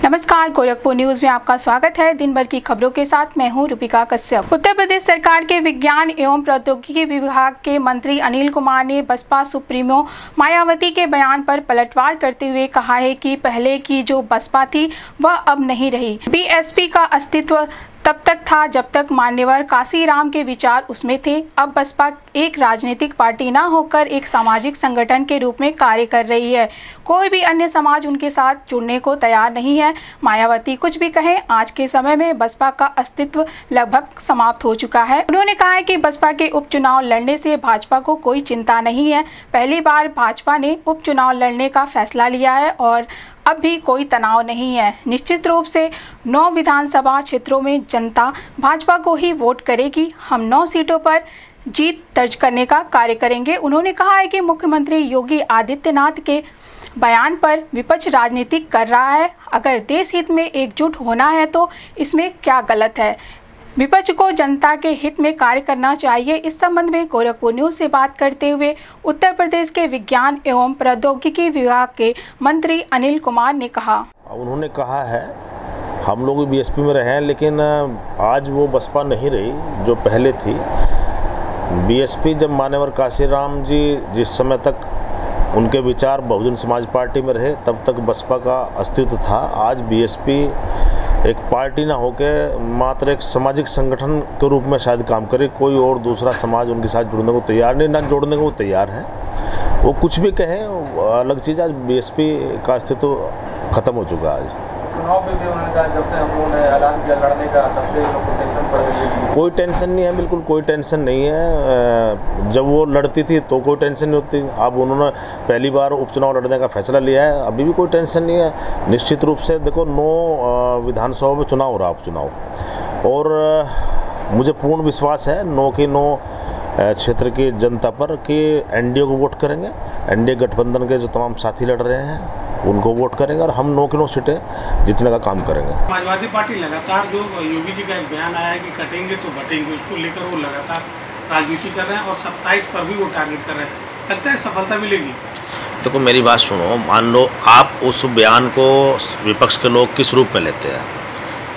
नमस्कार, गोरखपुर न्यूज में आपका स्वागत है। दिन भर की खबरों के साथ मैं हूं रूपिका कश्यप। उत्तर प्रदेश सरकार के विज्ञान एवं प्रौद्योगिकी विभाग के मंत्री अनिल कुमार ने बसपा सुप्रीमो मायावती के बयान पर पलटवार करते हुए कहा है कि पहले की जो बसपा थी वह अब नहीं रही। बीएसपी का अस्तित्व तब तक था जब तक मान्यवर काशीराम के विचार उसमें थे। अब बसपा एक राजनीतिक पार्टी न होकर एक सामाजिक संगठन के रूप में कार्य कर रही है। कोई भी अन्य समाज उनके साथ जुड़ने को तैयार नहीं है। मायावती कुछ भी कहें, आज के समय में बसपा का अस्तित्व लगभग समाप्त हो चुका है। उन्होंने कहा है कि बसपा के उपचुनाव लड़ने से भाजपा को कोई चिंता नहीं है। पहली बार भाजपा ने उपचुनाव लड़ने का फैसला लिया है और अब भी कोई तनाव नहीं है। निश्चित रूप से 9 विधानसभा क्षेत्रों में जनता भाजपा को ही वोट करेगी। हम 9 सीटों पर जीत दर्ज करने का कार्य करेंगे। उन्होंने कहा है कि मुख्यमंत्री योगी आदित्यनाथ के बयान पर विपक्ष राजनीति कर रहा है। अगर देश हित में एकजुट होना है तो इसमें क्या गलत है। विपक्ष को जनता के हित में कार्य करना चाहिए। इस संबंध में गोरखपुर न्यूज से बात करते हुए उत्तर प्रदेश के विज्ञान एवं प्रौद्योगिकी विभाग के मंत्री अनिल कुमार ने कहा, उन्होंने कहा है हम लोग बीएसपी में रहे हैं, लेकिन आज वो बसपा नहीं रही जो पहले थी। बीएसपी जब मान्यवर काशीराम जी जिस समय तक उनके विचार बहुजन समाज पार्टी में रहे तब तक बसपा का अस्तित्व था। आज बीएसपी एक पार्टी ना होके मात्र एक सामाजिक संगठन के रूप में शायद काम करे। कोई और दूसरा समाज उनके साथ जुड़ने को तैयार नहीं, ना जोड़ने को तैयार है। वो कुछ भी कहें अलग चीज़। आज बीएसपी का अस्तित्व खत्म हो चुका है। आज चुनाव में भी उन्होंने कहा जब से हम लोगों ने ऐलान किया लड़ने का तब से टेंशन पड़ गई। कोई टेंशन नहीं है, बिल्कुल कोई टेंशन नहीं है। जब वो लड़ती थी तो कोई टेंशन नहीं होती। अब उन्होंने पहली बार उपचुनाव लड़ने का फैसला लिया है, अभी भी कोई टेंशन नहीं है। निश्चित रूप से देखो 9 विधानसभा में चुनाव हो रहा है, उपचुनाव, और मुझे पूर्ण विश्वास है 9 की 9 क्षेत्र की जनता पर कि एनडीए को वोट करेंगे। एनडीए गठबंधन के जो तमाम साथी लड़ रहे हैं उनको वोट करेंगे और हम 9 की 9 सीटें जीतने का काम करेंगे। समाजवादी पार्टी लगातार जो योगी जी का एक बयान आया है कि कटेंगे तो बटेंगे, उसको लेकर वो लगातार राजनीति कर रहे हैं और 27 पर भी वो टारगेट कर रहे हैं। लगता है सफलता मिलेगी। देखो मेरी बात सुनो, मान लो आप उस बयान को विपक्ष के लोग किस रूप में लेते हैं,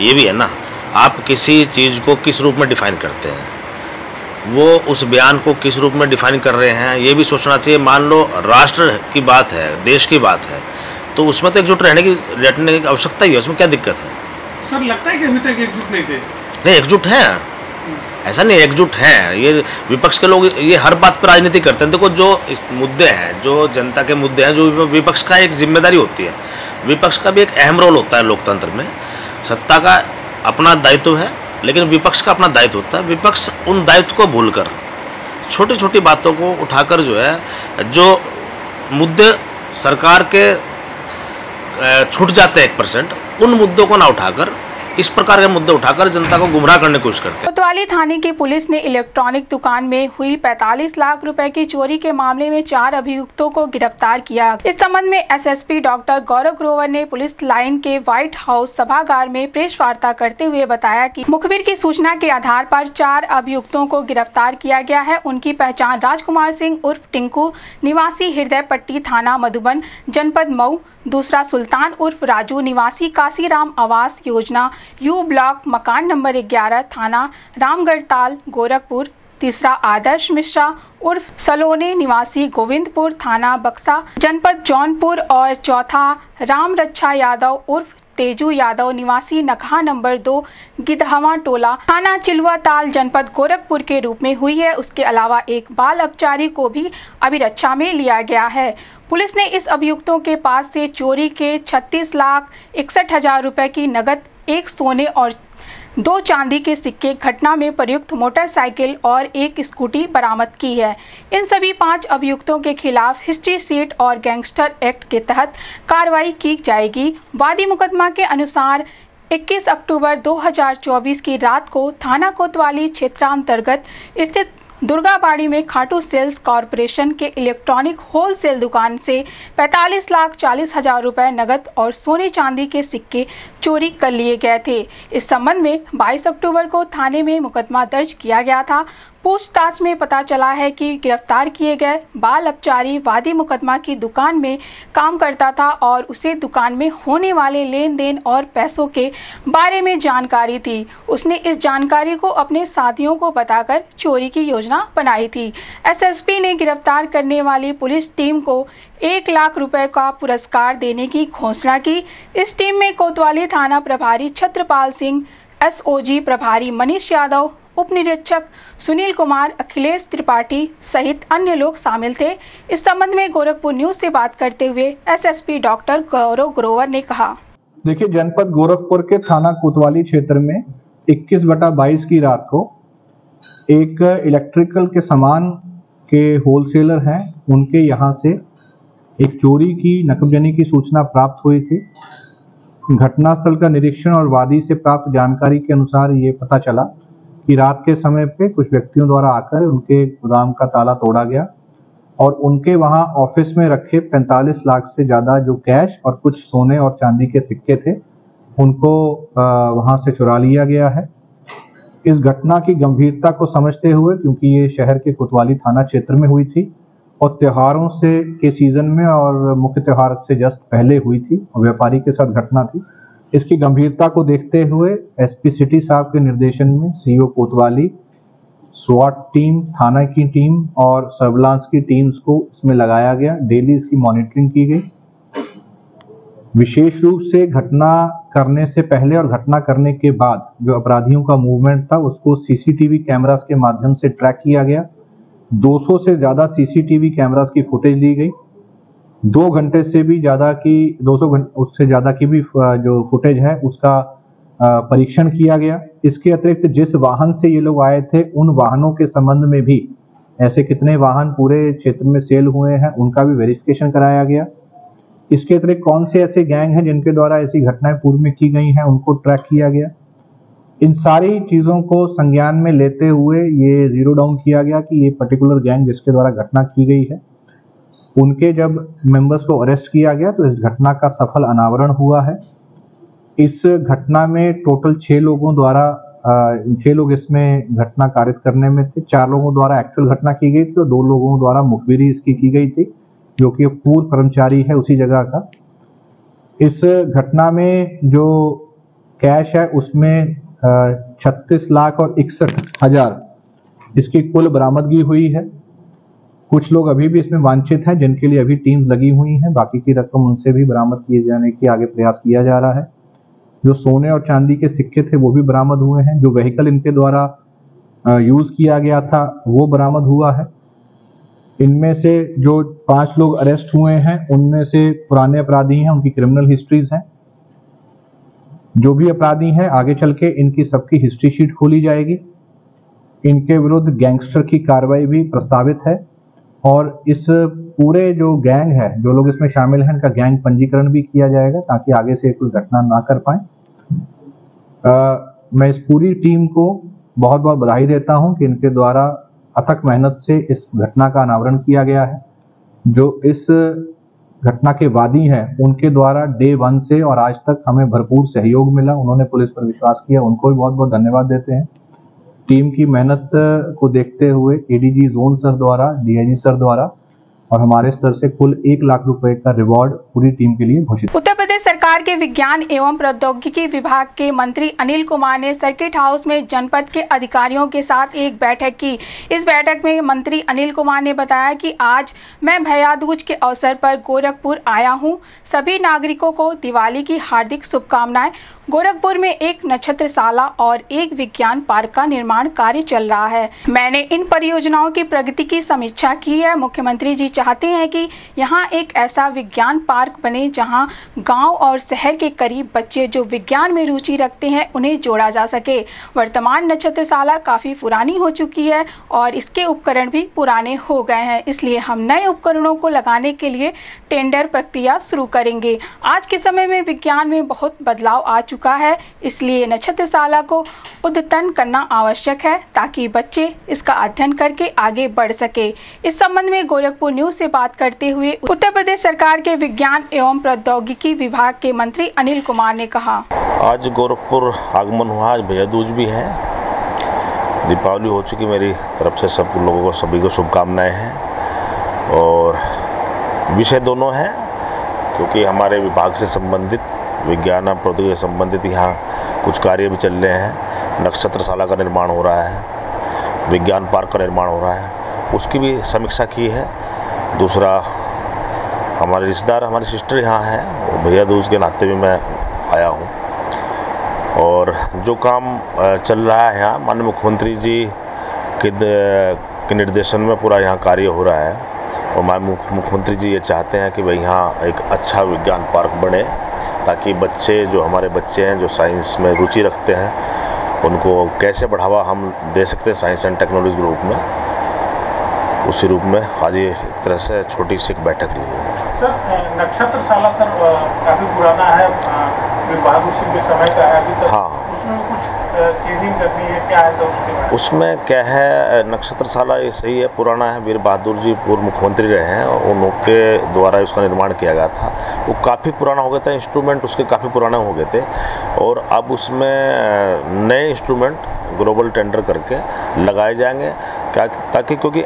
ये भी है ना। आप किसी चीज़ को किस रूप में डिफाइन करते हैं, वो उस बयान को किस रूप में डिफाइन कर रहे हैं, ये भी सोचना चाहिए। मान लो राष्ट्र की बात है, देश की बात है, तो उसमें तो एकजुट रहने की आवश्यकता ही है। उसमें क्या दिक्कत है? सर लगता है कि अभी तक एकजुट नहीं थे। नहीं, एकजुट हैं, ऐसा नहीं, एकजुट हैं। ये विपक्ष के लोग ये हर बात पर राजनीति करते हैं। देखो जो इस मुद्दे हैं, जो जनता के मुद्दे हैं, जो विपक्ष का एक जिम्मेदारी होती है। विपक्ष का भी एक अहम रोल होता है लोकतंत्र में। सत्ता का अपना दायित्व है लेकिन विपक्ष का अपना दायित्व होता है। विपक्ष उन दायित्व को भूलकर छोटी छोटी बातों को उठाकर जो है, जो मुद्दे सरकार के छूट जाते हैं 1%, उन मुद्दों को ना उठाकर इस प्रकार के मुद्दे उठाकर जनता को गुमराह करने की कोशिश करते हैं। कोतवाली थाने की पुलिस ने इलेक्ट्रॉनिक दुकान में हुई 45 लाख रुपए की चोरी के मामले में 4 अभियुक्तों को गिरफ्तार किया। इस संबंध में एसएसपी डॉक्टर गौरव ग्रोवर ने पुलिस लाइन के व्हाइट हाउस सभागार में प्रेस वार्ता करते हुए बताया कि मुखबिर की सूचना के आधार पर 4 अभियुक्तों को गिरफ्तार किया गया है। उनकी पहचान राजकुमार सिंह उर्फ टिंकू निवासी हृदय पट्टी थाना मधुबन जनपद मऊ, दूसरा सुल्तान उर्फ राजू निवासी काशीराम आवास योजना यू ब्लॉक मकान नंबर 11 थाना रामगढ़ताल गोरखपुर, तीसरा आदर्श मिश्रा उर्फ सलोने निवासी गोविंदपुर थाना बक्सा जनपद जौनपुर और चौथा राम रक्षा यादव उर्फ तेजू यादव निवासी नखा नंबर 2 गिधवा टोला थाना चिलवाताल जनपद गोरखपुर के रूप में हुई है। उसके अलावा एक बाल अपचारी को भी अभिरक्षा में लिया गया है। पुलिस ने इस अभियुक्तों के पास से चोरी के 36,61,000 रुपए की नगद, 1 सोने और 2 चांदी के सिक्के, घटना में प्रयुक्त मोटरसाइकिल और 1 स्कूटी बरामद की है। इन सभी 5 अभियुक्तों के खिलाफ हिस्ट्री शीट और गैंगस्टर एक्ट के तहत कार्रवाई की जाएगी। वादी मुकदमा के अनुसार 21 अक्टूबर 2024 की रात को थाना कोतवाली क्षेत्रांतर्गत स्थित दुर्गाबाड़ी में खाटू सेल्स कॉरपोरेशन के इलेक्ट्रॉनिक होलसेल दुकान से 45,40,000 रुपए नगद और सोने चांदी के सिक्के चोरी कर लिए गए थे। इस संबंध में 22 अक्टूबर को थाने में मुकदमा दर्ज किया गया था। पूछताछ में पता चला है कि गिरफ्तार किए गए बाल अपचारी वादी मुकदमा की दुकान में काम करता था और उसे दुकान में होने वाले लेन देन और पैसों के बारे में जानकारी थी। उसने इस जानकारी को अपने साथियों को बताकर चोरी की योजना बनाई थी। एसएसपी ने गिरफ्तार करने वाली पुलिस टीम को 1 लाख रुपए का पुरस्कार देने की घोषणा की। इस टीम में कोतवाली थाना प्रभारी छत्रपाल सिंह, एसओजी प्रभारी मनीष यादव, उप निरीक्षक सुनील कुमार, अखिलेश त्रिपाठी सहित अन्य लोग शामिल थे। इस संबंध में गोरखपुर न्यूज से बात करते हुए एसएसपी डॉक्टर गौरव ग्रोवर ने कहा। देखिए, जनपद गोरखपुर के थाना कोतवाली क्षेत्र में 21/22 की रात को एक इलेक्ट्रिकल के सामान के होलसेलर हैं, उनके यहाँ से एक चोरी की नकबजनी की सूचना प्राप्त हुई थी। घटनास्थल का निरीक्षण और वादी से प्राप्त जानकारी के अनुसार ये पता चला कि रात के समय पे कुछ व्यक्तियों द्वारा आकर उनके गोदाम का ताला तोड़ा गया और उनके वहां ऑफिस में रखे 45 लाख से ज़्यादा जो कैश और कुछ सोने और चांदी के सिक्के थे, उनको वहां से चुरा लिया गया है। इस घटना की गंभीरता को समझते हुए, क्योंकि ये शहर के कोतवाली थाना क्षेत्र में हुई थी और त्योहारों से के सीजन में और मुख्य त्योहार से जस्ट पहले हुई थी और व्यापारी के साथ घटना थी, इसकी गंभीरता को देखते हुए एसपी सिटी साहब के निर्देशन में सीओ कोतवाली, स्वाट टीम, थाना की टीम और सर्विलांस की टीम्स को इसमें लगाया गया। डेली इसकी मॉनिटरिंग की गई। विशेष रूप से घटना करने से पहले और घटना करने के बाद जो अपराधियों का मूवमेंट था उसको सीसीटीवी कैमरास के माध्यम से ट्रैक किया गया। 200 से ज़्यादा सीसीटीवी कैमरास की फुटेज ली गई। 2 घंटे से भी ज़्यादा की 200 घंटे उससे ज़्यादा की भी जो फुटेज है उसका परीक्षण किया गया। इसके अतिरिक्त जिस वाहन से ये लोग आए थे उन वाहनों के संबंध में भी ऐसे कितने वाहन पूरे क्षेत्र में सेल हुए हैं उनका भी वेरिफिकेशन कराया गया। इसके अतिरिक्त कौन से ऐसे गैंग हैं जिनके द्वारा ऐसी घटनाएं पूर्व में की गई हैं उनको ट्रैक किया गया। इन सारी चीज़ों को संज्ञान में लेते हुए ये जीरो डाउन किया गया कि ये पर्टिकुलर गैंग जिसके द्वारा घटना की गई है उनके जब मेंबर्स को अरेस्ट किया गया तो इस घटना का सफल अनावरण हुआ है। इस घटना में टोटल 6 लोगों द्वारा 6 लोग इसमें घटना कारित करने में थे। 4 लोगों द्वारा एक्चुअल घटना की गई थी और 2 लोगों द्वारा मुखबिरी इसकी की गई थी, जो कि पूर्व कर्मचारी है उसी जगह का। इस घटना में जो कैश है उसमें 36 लाख और 61 हजार इसकी कुल बरामदगी हुई है। कुछ लोग अभी भी इसमें वांछित हैं जिनके लिए अभी टीम्स लगी हुई हैं। बाकी की रकम उनसे भी बरामद किए जाने की आगे प्रयास किया जा रहा है। जो सोने और चांदी के सिक्के थे वो भी बरामद हुए हैं। जो व्हीकल इनके द्वारा यूज किया गया था वो बरामद हुआ है। इनमें से जो 5 लोग अरेस्ट हुए हैं उनमें से पुराने अपराधी हैं, उनकी क्रिमिनल हिस्ट्रीज हैं। जो भी अपराधी हैं आगे चल के इनकी सबकी हिस्ट्री शीट खोली जाएगी। इनके विरुद्ध गैंगस्टर की कार्रवाई भी प्रस्तावित है और इस पूरे जो गैंग है, जो लोग इसमें शामिल हैं, इनका गैंग पंजीकरण भी किया जाएगा ताकि आगे से कोई घटना ना कर पाए। मैं इस पूरी टीम को बहुत बहुत बधाई देता हूं कि इनके द्वारा अथक मेहनत से इस घटना का अनावरण किया गया है। जो इस घटना के वादी हैं उनके द्वारा डे 1 से और आज तक हमें भरपूर सहयोग मिला, उन्होंने पुलिस पर विश्वास किया, उनको भी बहुत बहुत धन्यवाद देते हैं। टीम की मेहनत को देखते हुए एडीजी जोन सर द्वारा, डीआईजी सर द्वारा और हमारे स्तर से कुल 1 लाख रुपए का रिवॉर्ड पूरी टीम के लिए घोषित। उत्तर प्रदेश सरकार के विज्ञान एवं प्रौद्योगिकी विभाग के मंत्री अनिल कुमार ने सर्किट हाउस में जनपद के अधिकारियों के साथ एक बैठक की। इस बैठक में मंत्री अनिल कुमार ने बताया कि आज मैं भैया दूज के अवसर पर गोरखपुर आया हूं। सभी नागरिकों को दिवाली की हार्दिक शुभकामनाएं। गोरखपुर में एक नक्षत्रशाला और एक विज्ञान पार्क का निर्माण कार्य चल रहा है। मैंने इन परियोजनाओं की प्रगति की समीक्षा की है। मुख्यमंत्री जी चाहते हैं कि यहाँ एक ऐसा विज्ञान पार्क बने जहाँ गांव और शहर के करीब बच्चे जो विज्ञान में रुचि रखते हैं उन्हें जोड़ा जा सके। वर्तमान नक्षत्रशाला काफी पुरानी हो चुकी है और इसके उपकरण भी पुराने हो गए हैं, इसलिए हम नए उपकरणों को लगाने के लिए टेंडर प्रक्रिया शुरू करेंगे। आज के समय में विज्ञान में बहुत बदलाव आ चुका है, इसलिए नक्षत्रशाला को उद्यतन करना आवश्यक है ताकि बच्चे इसका अध्ययन करके आगे बढ़ सके। इस संबंध में गोरखपुर न्यूज से बात करते हुए उत्तर प्रदेश सरकार के विज्ञान एवं प्रौद्योगिकी विभाग के मंत्री अनिल कुमार ने कहा, आज गोरखपुर आगमन हुआ, आज भैया दूज भी है दीपावली हो चुकी, मेरी तरफ से सब लोगों को, सभी को शुभकामनाएं हैं। और विषय दोनों हैं, क्योंकि हमारे विभाग से संबंधित, विज्ञान और प्रौद्योगिकी से संबंधित यहाँ कुछ कार्य भी चल रहे हैं। नक्षत्रशाला का निर्माण हो रहा है, विज्ञान पार्क का निर्माण हो रहा है, उसकी भी समीक्षा की है। दूसरा, हमारे रिश्तेदार, हमारी सिस्टर यहाँ हैं, भैया दूज के नाते भी मैं आया हूँ। और जो काम चल रहा है यहाँ, माननीय मुख्यमंत्री जी के निर्देशन में पूरा यहाँ कार्य हो रहा है। और माननीय मुख्यमंत्री जी ये चाहते हैं कि भाई यहाँ एक अच्छा विज्ञान पार्क बने, ताकि बच्चे, जो हमारे बच्चे हैं, जो साइंस में रुचि रखते हैं, उनको कैसे बढ़ावा हम दे सकते हैं साइंस एंड टेक्नोलॉजी के रूप में, उसी रूप में आज ये एक तरह से छोटी सी बैठक ली है। सर, नक्षत्रशाला सर काफ़ी पुराना है, वीर बहादुर सिंह के समय का है अभी तक। हाँ, उसमें कुछ चेंजिंग करनी है, क्या है सर उसके बारे में? उसमें क्या है, नक्षत्रशाला ये सही है, पुराना है, वीर बहादुर जी पूर्व मुख्यमंत्री रहे हैं, उनके द्वारा उसका निर्माण किया गया था। वो काफ़ी पुराना हो गया था, इंस्ट्रूमेंट उसके काफ़ी पुराने हो गए थे, और अब उसमें नए इंस्ट्रूमेंट ग्लोबल टेंडर करके लगाए जाएंगे, क्या, ताकि क्योंकि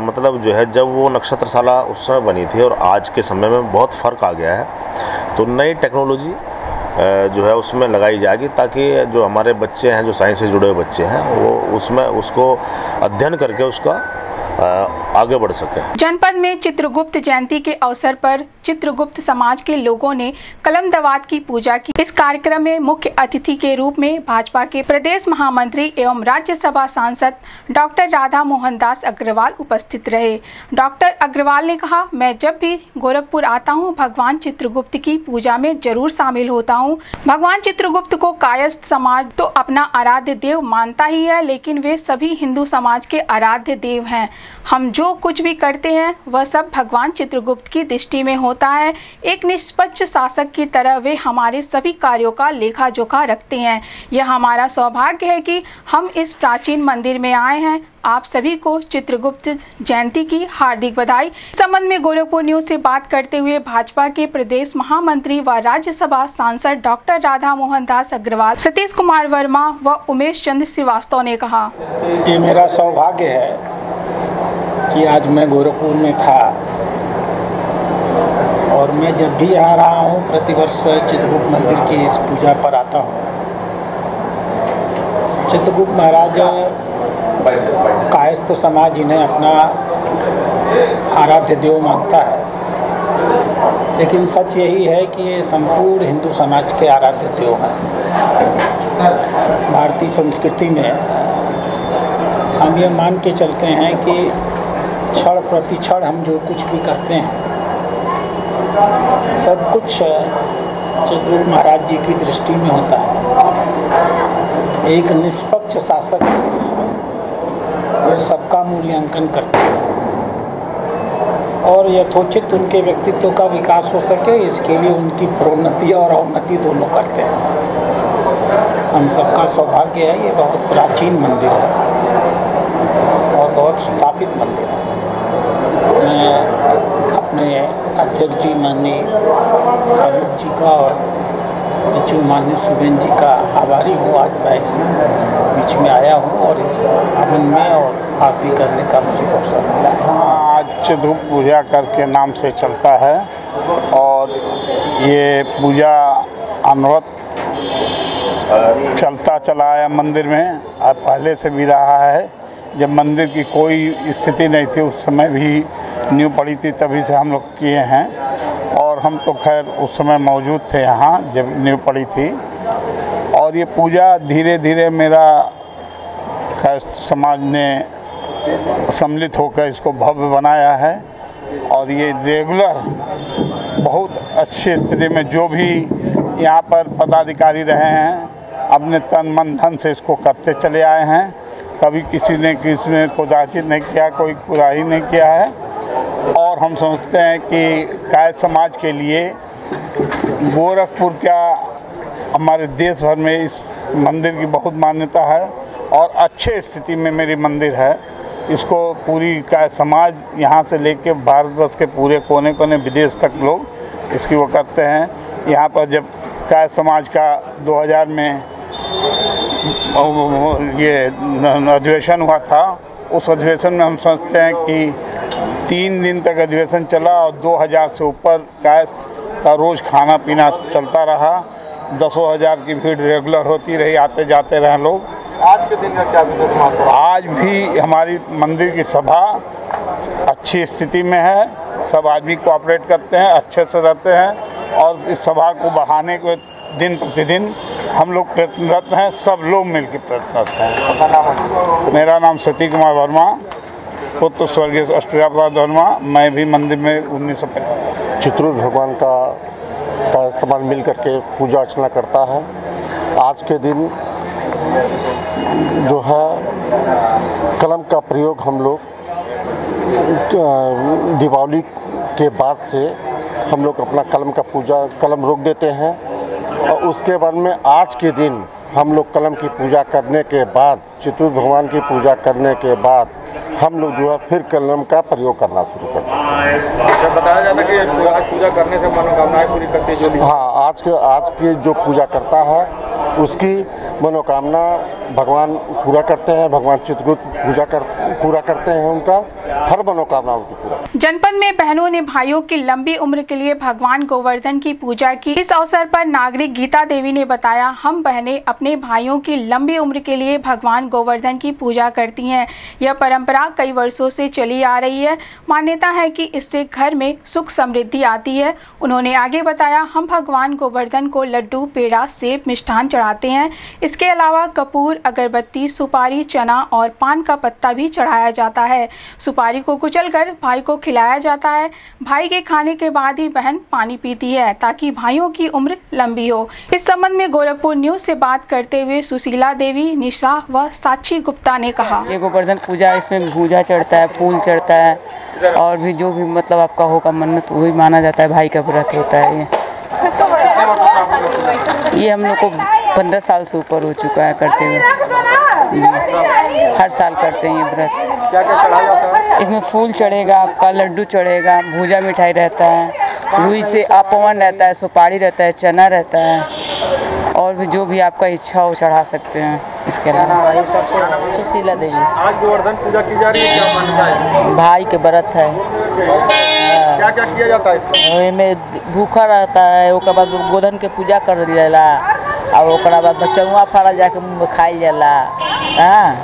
मतलब जो है, जब वो नक्षत्रशाला उस समय बनी थी और आज के समय में बहुत फ़र्क आ गया है, तो नई टेक्नोलॉजी जो है उसमें लगाई जाएगी, ताकि जो हमारे बच्चे हैं, जो साइंस से जुड़े हुए बच्चे हैं, वो उसमें उसको अध्ययन करके उसका आगे बढ़ सके। जनपद में चित्रगुप्त जयंती के अवसर पर चित्रगुप्त समाज के लोगों ने कलम दवात की पूजा की। इस कार्यक्रम में मुख्य अतिथि के रूप में भाजपा के प्रदेश महामंत्री एवं राज्यसभा सांसद डॉक्टर राधा मोहन दास अग्रवाल उपस्थित रहे। डॉक्टर अग्रवाल ने कहा, मैं जब भी गोरखपुर आता हूँ, भगवान चित्रगुप्त की पूजा में जरूर शामिल होता हूँ। भगवान चित्रगुप्त को कायस्थ समाज तो अपना आराध्य देव मानता ही है, लेकिन वे सभी हिंदू समाज के आराध्य देव हैं। हम जो कुछ भी करते हैं वह सब भगवान चित्रगुप्त की दृष्टि में होता है। एक निष्पक्ष शासक की तरह वे हमारे सभी कार्यों का लेखा जोखा रखते हैं। यह हमारा सौभाग्य है कि हम इस प्राचीन मंदिर में आए हैं। आप सभी को चित्रगुप्त जयंती की हार्दिक बधाई। इस संबंध में गोरखपुर न्यूज से बात करते हुए भाजपा के प्रदेश महामंत्री व राज्यसभा सांसद डॉक्टर राधा मोहन दास अग्रवाल, सतीश कुमार वर्मा व उमेश चंद्र श्रीवास्तव ने कहा, ये मेरा सौभाग्य है कि आज मैं गोरखपुर में था, और मैं जब भी आ रहा हूँ प्रतिवर्ष चित्रगुप्त मंदिर की इस पूजा पर आता हूँ। चित्रगुप्त महाराज कायस्थ समाज इन्हें अपना आराध्य देव मानता है, लेकिन सच यही है कि ये संपूर्ण हिंदू समाज के आराध्य देव हैं। भारतीय संस्कृति में हम ये मान के चलते हैं कि क्षण प्रति क्षण हम जो कुछ भी करते हैं, सब कुछ चित्रगुप्त महाराज जी की दृष्टि में होता है। एक निष्पक्ष शासक वे सबका मूल्यांकन करते हैं, और यथोचित उनके व्यक्तित्व का विकास हो सके, इसके लिए उनकी प्रोन्नति और अवनति दोनों करते हैं। हम सबका सौभाग्य है, ये बहुत प्राचीन मंदिर है और बहुत स्थापित मंदिर है। मैं अपने अध्यक्ष जी माननीय आलोक जी का और सचिव माननीय सुबेन जी का आभारी हूँ। आज मैं इस बीच में आया हूँ और इस हवन में और आरती करने का मुझे अवसर मिला। आज चित्रगुप्त पूजा करके नाम से चलता है, और ये पूजा अनवरत चलता चला आया मंदिर में। अब पहले से भी रहा है, जब मंदिर की कोई स्थिति नहीं थी उस समय भी नींव पड़ी थी, तभी से हम लोग किए हैं। और हम तो खैर उस समय मौजूद थे यहाँ जब नींव पड़ी थी। और ये पूजा धीरे धीरे मेरा समाज ने सम्मिलित होकर इसको भव्य बनाया है, और ये रेगुलर बहुत अच्छी स्थिति में जो भी यहाँ पर पदाधिकारी रहे हैं, अपने तन मन धन से इसको करते चले आए हैं। कभी किसी ने कोताहित नहीं किया, कोई कुराही नहीं किया है। और हम समझते हैं कि कायस्थ समाज के लिए गोरखपुर क्या, हमारे देश भर में इस मंदिर की बहुत मान्यता है, और अच्छे स्थिति में मेरी मंदिर है। इसको पूरी कायस्थ समाज यहाँ से लेके भारतवर्ष के पूरे कोने कोने विदेश तक लोग इसकी वो करते हैं। यहाँ पर जब कायस्थ समाज का 2000 में ये अधिवेशन हुआ था, उस अधिवेशन में हम समझते हैं कि 3 दिन तक अधिवेशन चला और 2000 से ऊपर गैस का रोज़ खाना पीना चलता रहा। 10,000 की भीड़ रेगुलर होती रही, आते जाते रहे लोग। आज के दिन का क्या विशेष महत्व है? आज भी हमारी मंदिर की सभा अच्छी स्थिति में है, सब आदमी कोऑपरेट करते हैं, अच्छे से रहते हैं और इस सभा को बढ़ाने के दिन प्रतिदिन हम लोग प्रयत्नरत हैं, सब लोग मिलकर प्रयत्नरत हैं। मेरा नाम सती कुमार वर्मा, पुत्र स्वर्गीय अष्टया प्रसाद वर्मा। मैं भी मंदिर में 1950 चित्रकूट भगवान का समान मिल करके पूजा अर्चना करता है। आज के दिन जो है कलम का प्रयोग हम लोग दीपावली के बाद से हम लोग अपना कलम का पूजा कलम रोक देते हैं और उसके बाद में आज के दिन हम लोग कलम की पूजा करने के बाद, चित्रकूट भगवान की पूजा करने के बाद हम लोग जो है फिर कलम का प्रयोग करना शुरू करते हैं। बताया जाता है कि आज पूजा करने से मनोकामनाएं पूरी करती है जो। हाँ, आज के जो पूजा करता है उसकी मनोकामना भगवान पूरा करते हैं। भगवान चित्रकूट पूरा करते हैं, उनका हर मनोकामना उनकी पूरा। जनपद में बहनों ने भाइयों की लंबी उम्र के लिए भगवान गोवर्धन की पूजा की। इस अवसर पर नागरिक गीता देवी ने बताया, हम बहनें अपने भाइयों की लंबी उम्र के लिए भगवान गोवर्धन की पूजा करती हैं। यह परंपरा कई वर्षों से चली आ रही है। मान्यता है कि इससे घर में सुख समृद्धि आती है। उन्होंने आगे बताया, हम भगवान गोवर्धन को लड्डू, पेड़ा, सेब, मिष्ठान चढ़ाते हैं। इसके अलावा कपूर, अगरबत्ती, सुपारी, चना और पान का पत्ता भी चढ़ाया जाता है। सुपारी को कुचलकर भाई को खिलाया जाता है। भाई के खाने के बाद ही बहन पानी पीती है ताकि भाइयों की उम्र लंबी हो। इस संबंध में गोरखपुर न्यूज से बात करते हुए सुशीला देवी, निशा व साक्षी गुप्ता ने कहा, ये गोवर्धन पूजा, इसमें भूजा चढ़ता है, फूल चढ़ता है और भी जो भी मतलब आपका होगा मन्नत वही माना जाता है। भाई का व्रत होता है। ये हम लोग को 15 साल से ऊपर हो चुका है करते हुए। हर साल करते हैं ये व्रत। क्या क्या चढ़ाया जाता है? इसमें फूल चढ़ेगा, आपका लड्डू चढ़ेगा, भूजा मिठाई रहता है, रुई से अपवन रहता है, सुपारी रहता है, चना रहता है और भी जो भी आपका इच्छा हो चढ़ा सकते हैं। इसके अलावा सुशीला देवी। आज गोवर्धन पूजा की जा रही है, क्या मान्यता है? भाई के व्रत है। क्या क्या किया जाता है? में भूखा रहता है, उसके बाद गोवर्धन के पूजा कर लेला और ओकरा बाद चौवा फाड़ा जाके मुँह में खाई जाला। हाँ,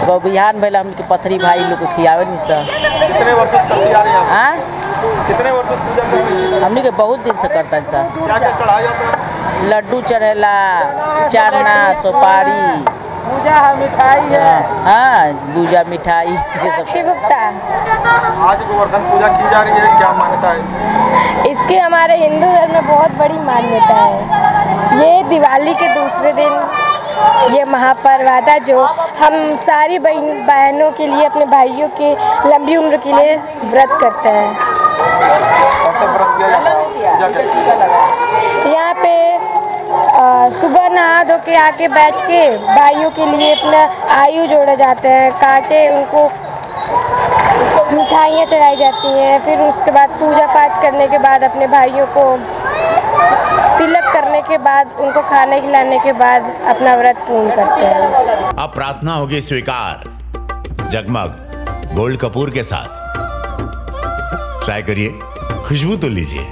तो बिहान भैया हमके पथरी भाई लोग को खियावे नहीं सर। कितने वर्षों से करती आ रही हैं? हाँ, कितने वर्षों से पूजा कर रही हैं? हमने के बहुत दिन से करता है सर। क्या क्या चढ़ाया जाता है? लड्डू चढ़ेला, चना, सुपारी, पूजा है, मिठाई है। हाँ, पूजा मिठाई। साक्षी गुप्ता। आज गोवर्धन पूजा की जा रही है, क्या मान्यता है? इसकी हमारे हिंदू धर्म में बहुत बड़ी मान्यता है। ये दिवाली के दूसरे दिन ये महापर्व आता, जो हम सारी बहनों के लिए, अपने भाइयों के लंबी उम्र के लिए व्रत करते हैं। यहाँ पे सुबह नहा धो के आके बैठ के भाइयों के लिए अपना आयु जोड़े जाते हैं, काटे उनको मिठाइयाँ चढ़ाई जाती हैं। फिर उसके बाद पूजा पाठ करने के बाद अपने भाइयों को तिलक करने के बाद उनको खाने खिलाने के बाद अपना व्रत पूर्ण करते हैं। अब प्रार्थना होगी स्वीकार जगमग गोल्ड कपूर के साथ। ट्राई करिए, खुशबू तो लीजिए।